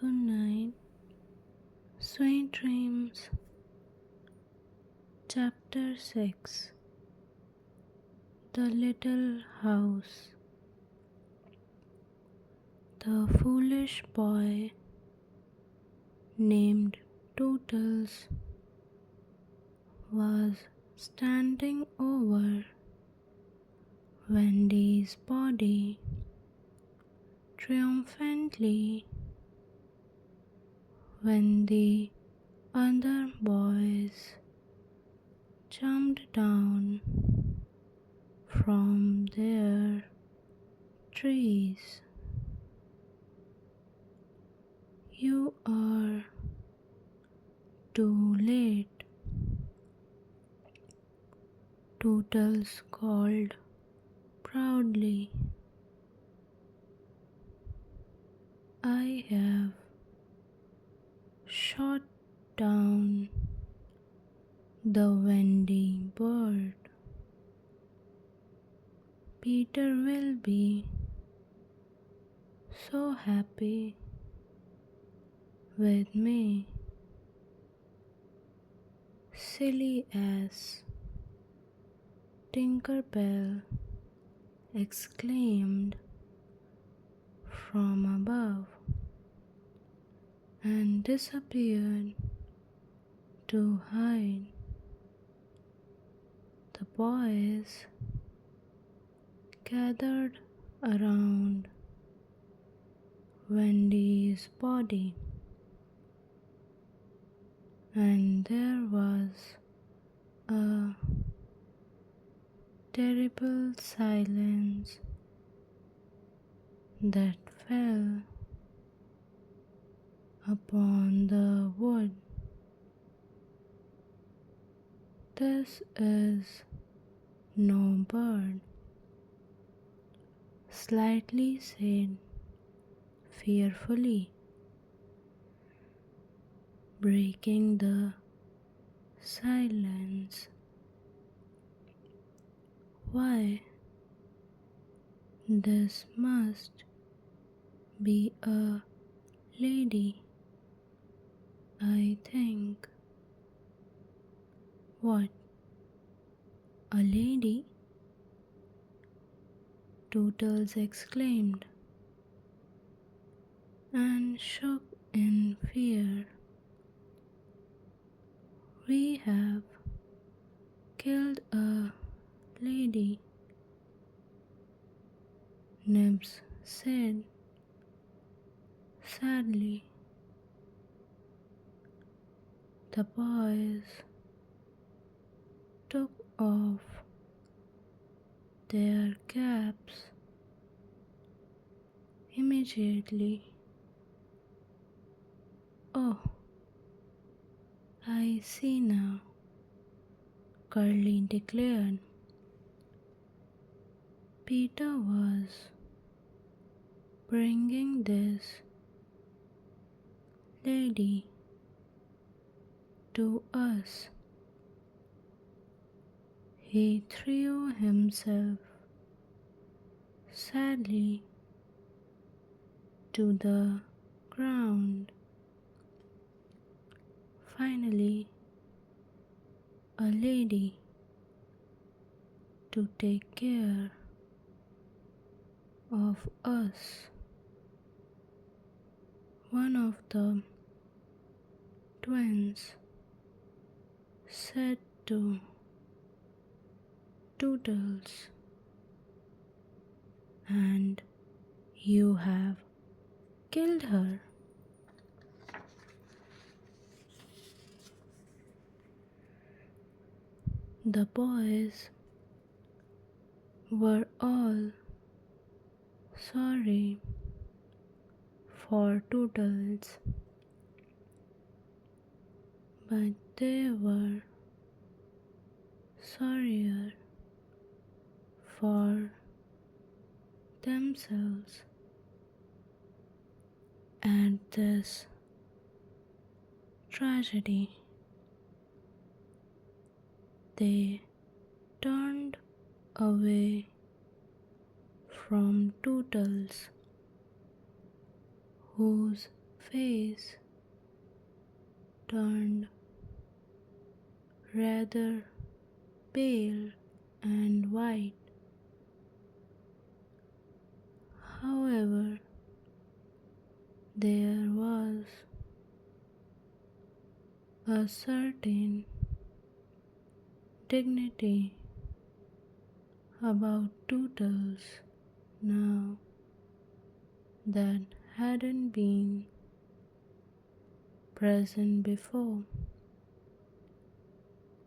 Good night, sweet dreams. Chapter 6. The Little House. The foolish boy named Tootles was standing over Wendy's body triumphantly when the other boys jumped down from their trees. You are too late, Tootles called proudly. I have shot down the Wendy bird. Peter will be so happy with me. Silly ass, Tinker Bell exclaimed from above and disappeared to hide. The boys gathered around Wendy's body, and there was a terrible silence that fell upon the wood. This is no bird, slightly said fearfully, breaking the silence. Why, this must be a lady, I think. What? A lady? Tootles exclaimed and shook in fear. We have killed a lady, Nibs said sadly. The boys took off their caps immediately. Oh, I see now, Curly declared. Peter was bringing this lady to us. He threw himself sadly to the ground. Finally, a lady to take care of us. One of the twins said to Tootles, and you have killed her. The boys were all sorry for Tootles, but they were sorrier for themselves at this tragedy. They turned away from Tootles, whose face turned rather pale and white. However, there was a certain dignity about Tootles now that hadn't been present before.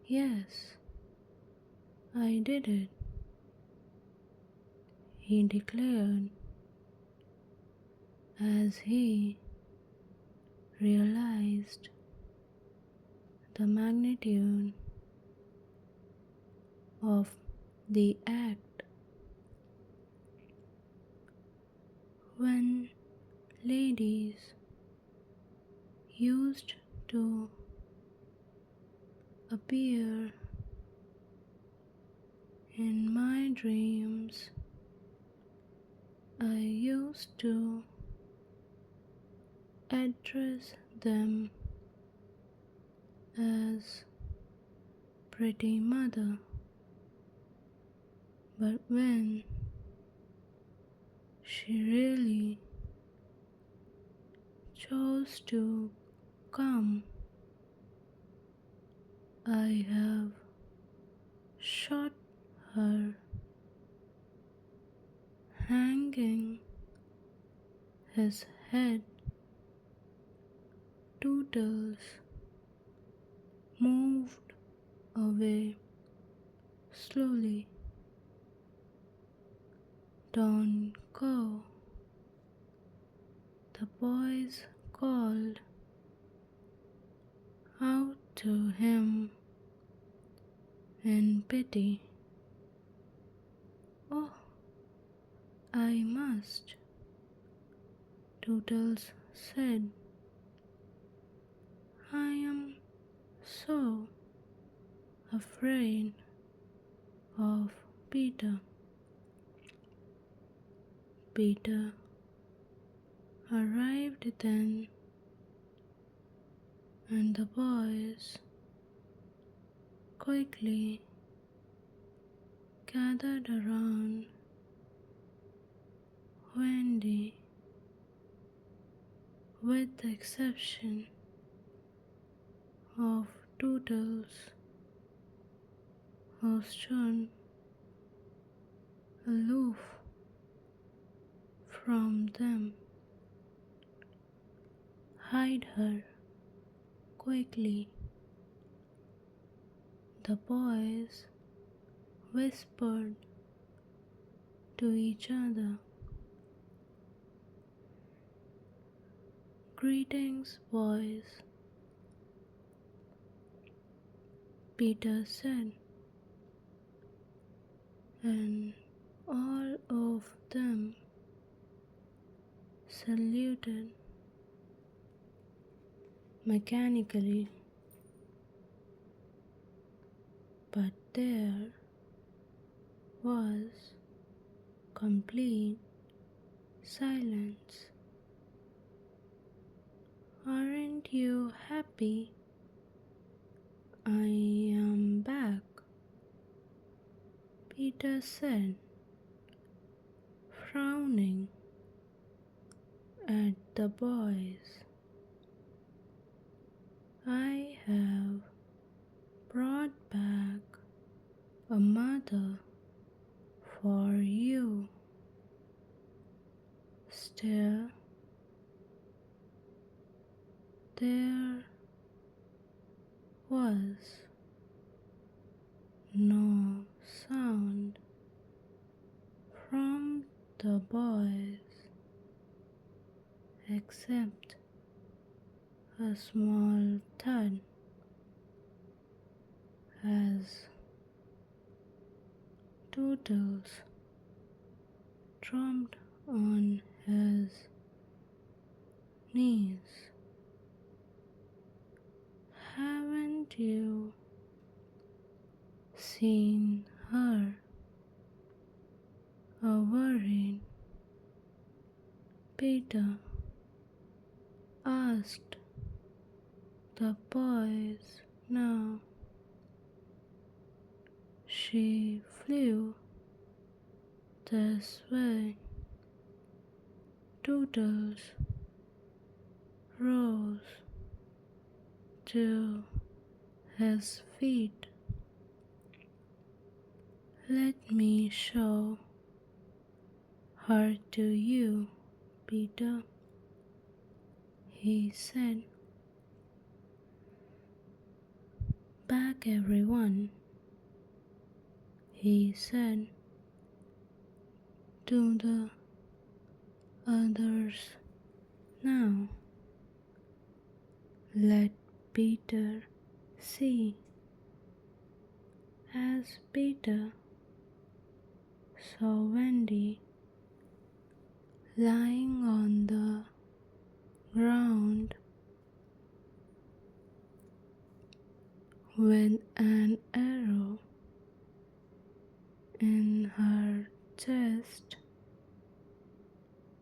Yes, I did it, he declared as he realized the magnitude of the act. When ladies used to appear in my dreams, I used to address them as pretty mother. But when she really chose to come, I have shot her hanging his head. Tootles moved away slowly. Don't go, the boys called out to him in pity. Oh, I must, Tootles said. I am so afraid of Peter. Peter arrived then, and the boys quickly gathered around Wendy, with the exception of Tootles, who stood aloof from them. Hide her quickly, the boys whispered to each other. Greetings, boys, Peter said, and all of them saluted mechanically. But there was complete silence. Aren't you happy I am back? Peter said, frowning at the boys. I have brought back a mother for you. Still, there was no sound from the boys except a small thud as Tootles dropped on his knees. Haven't you seen her? A worried Peter asked the boys now. She flew this way. Toodles rose to his feet. Let me show her to you, Peter, he said. Back everyone, he said to the others now. Let Peter see. As Peter saw Wendy lying on the ground with an arrow in her chest,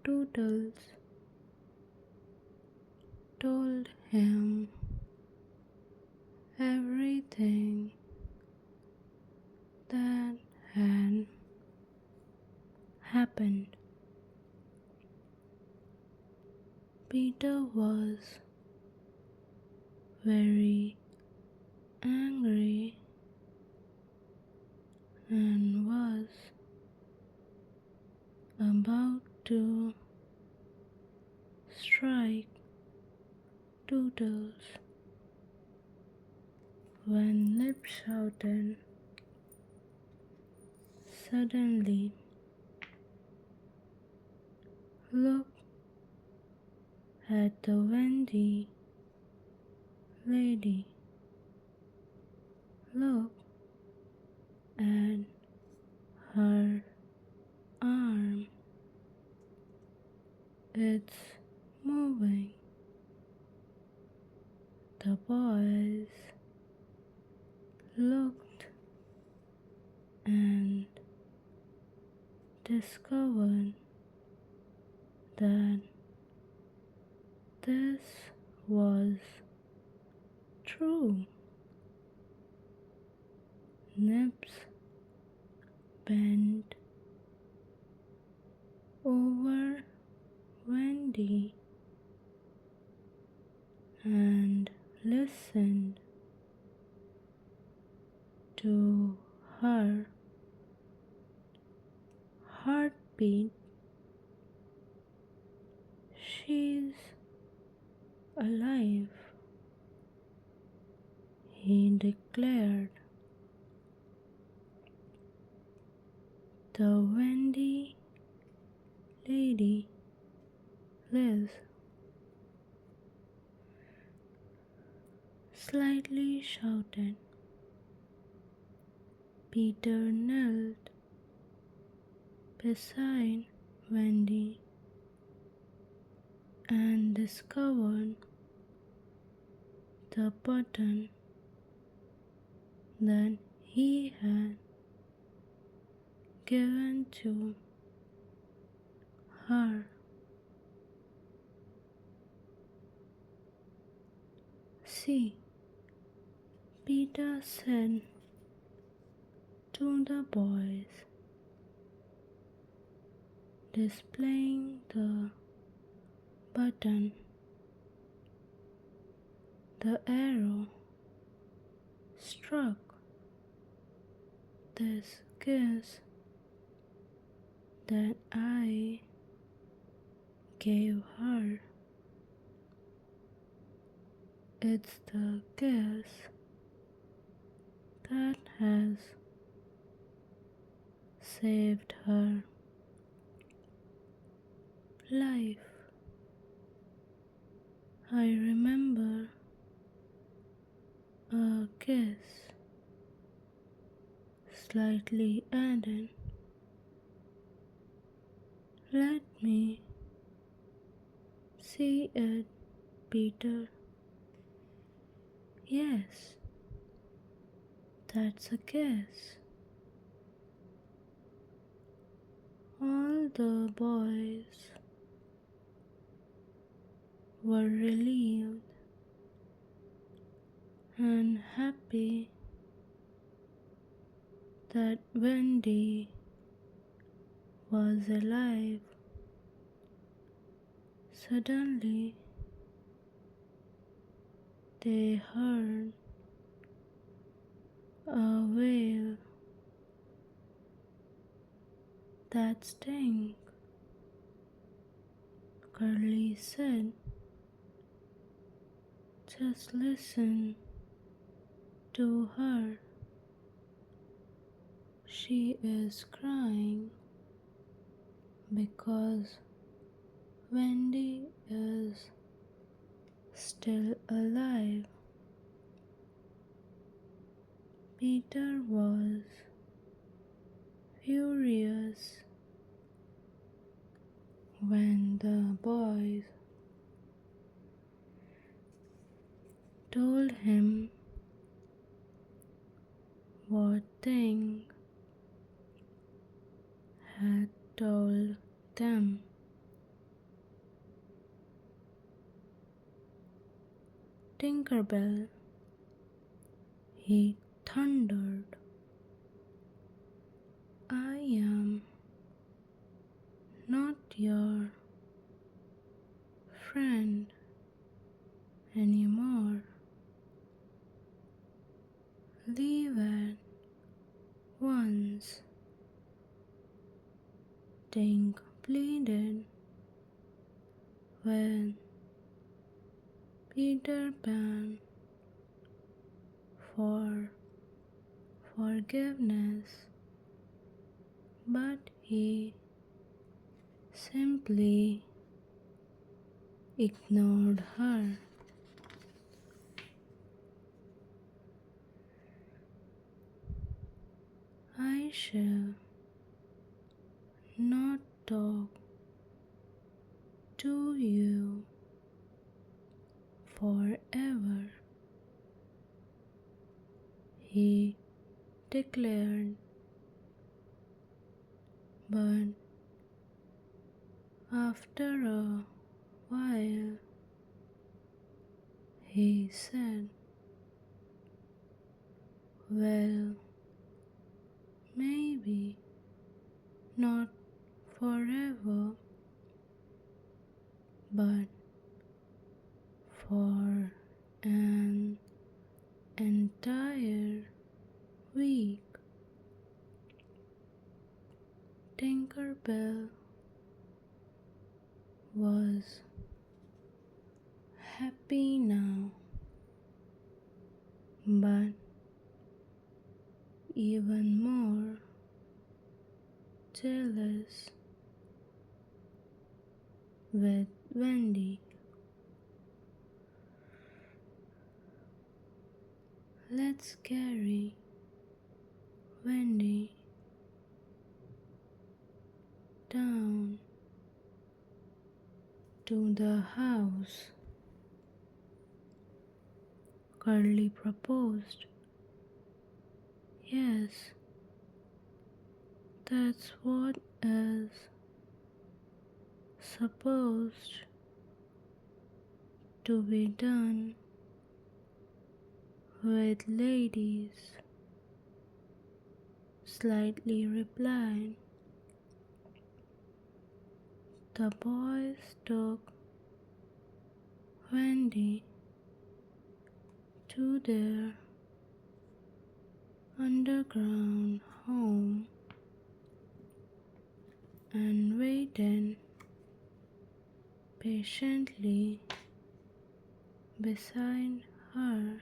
Toodles told him everything that had happened. Peter was very angry and was about to strike Toodles when Nip shouted suddenly, "Look at the Wendy lady. Look at her arm. It's moving." The boys looked and discovered that this was true. Nips bent over Wendy and listened to her heartbeat. "She's alive," he declared. "The Wendy lady lives." Slightly shouted. Peter knelt beside Wendy and discovered the button that he had given to her. "See," Peter said to the boys, displaying the button. The arrow struck this kiss that I gave her. It's the kiss that has saved her life. I remember a kiss," slightly added. "Let me see it, Peter." "Yes, that's a kiss." All the boys were relieved and happy that Wendy was alive. Suddenly, they heard a wail that stunk. Curly said, "Just listen to her. She is crying because Wendy is still alive." Peter was furious when the boys told him what thing had told them. "Tinkerbell," he thundered, "I am not your friend anymore. Leave at once." Tink pleaded with Peter Pan for forgiveness, but he simply ignored her. "I shall not talk to you forever," he declared. But after a while, he said, "Well, maybe not forever, but for an entire week." Tinkerbell was happy now, but even more jealous with Wendy. "Let's carry Wendy down to the house," Curly proposed. "Yes, that's what is supposed to be done with ladies," slightly replied. The boys took Wendy to their underground home and waited patiently beside her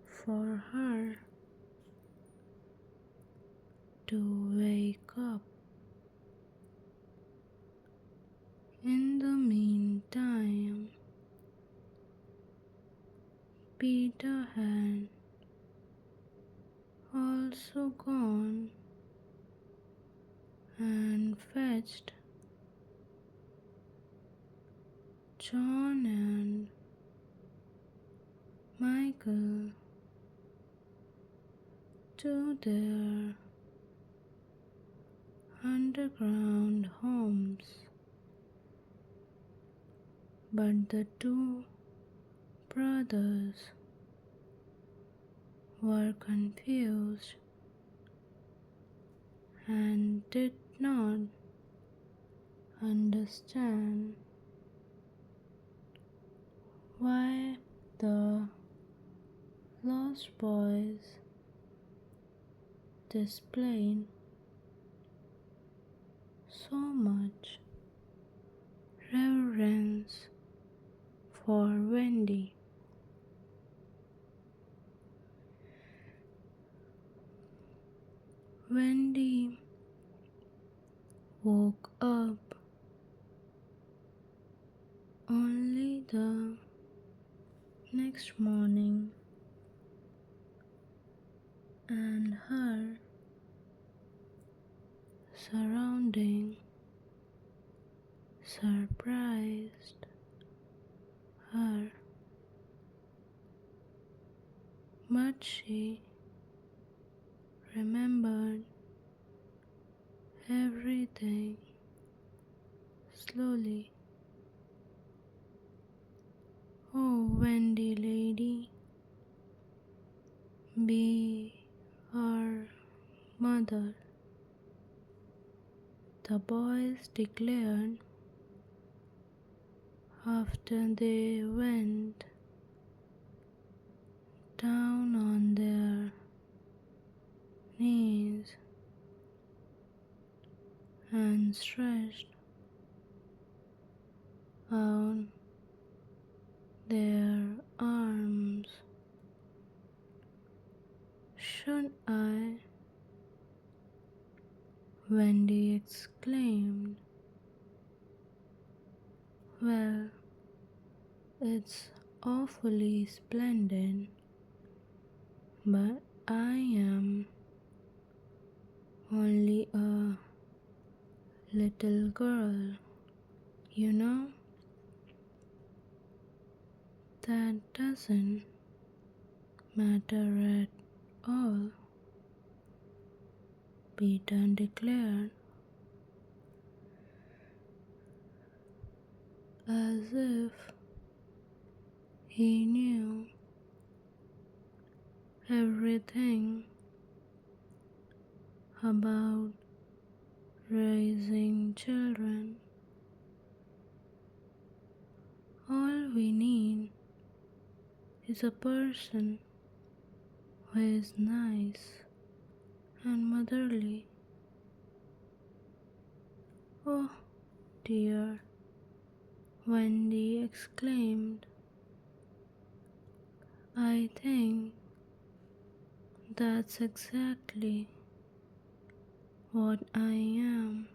for her to wake up. In the meantime, Peter had also gone and fetched John and Michael to their underground homes. But the two brothers were confused and did not understand why the lost boys displayed so much reverence for Wendy. Wendy woke up only the next morning and her surrounding surprised her, but she remembered everything slowly. Oh, Wendy lady, be our mother, the boys declared after they went down on their knees and stretched out their arms. Should I? Wendy exclaimed. Well, it's awfully splendid, but I am only a little girl, you know? That doesn't matter at all, Peter declared, as if he knew everything about raising children. All we need is a person who is nice and motherly. Oh dear, Wendy exclaimed. I think that's exactly what I am.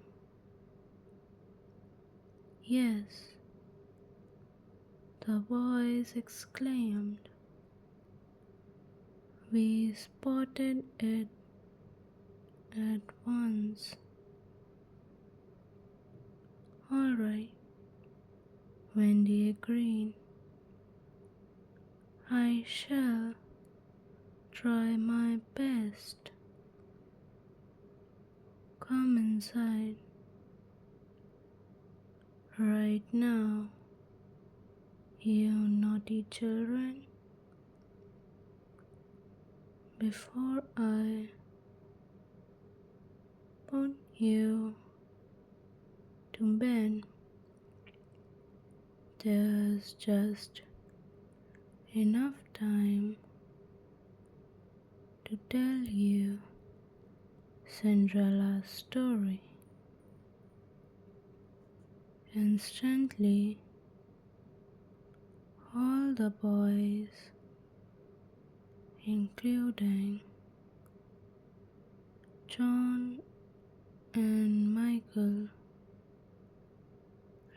Yes, the boys exclaimed. We spotted it at once. All right, Wendy agreed. I shall try my best. Come inside right now, you naughty children, before I put you to bed. There's just enough time to tell you Cinderella's story. Instantly, all the boys, including John and Michael,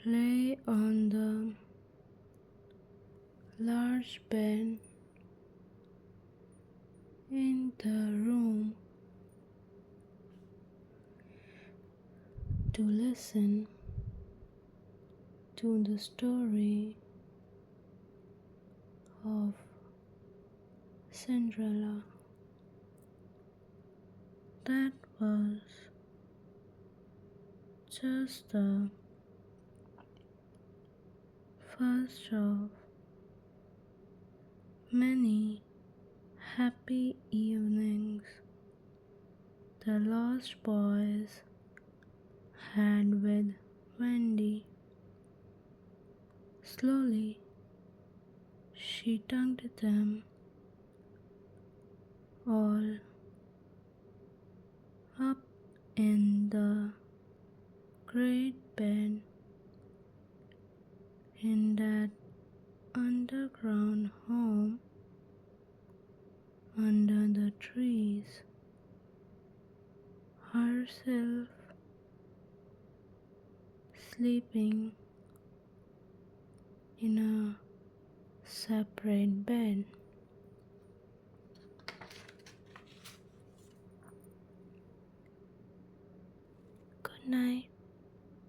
lay on the large bed in the room to listen to the story of Cinderella. That was just the First of many happy evenings the Lost Boys had with Wendy. Slowly, she tucked them all up in the great bed in that underground home under the trees, herself sleeping in a separate bed. Good night.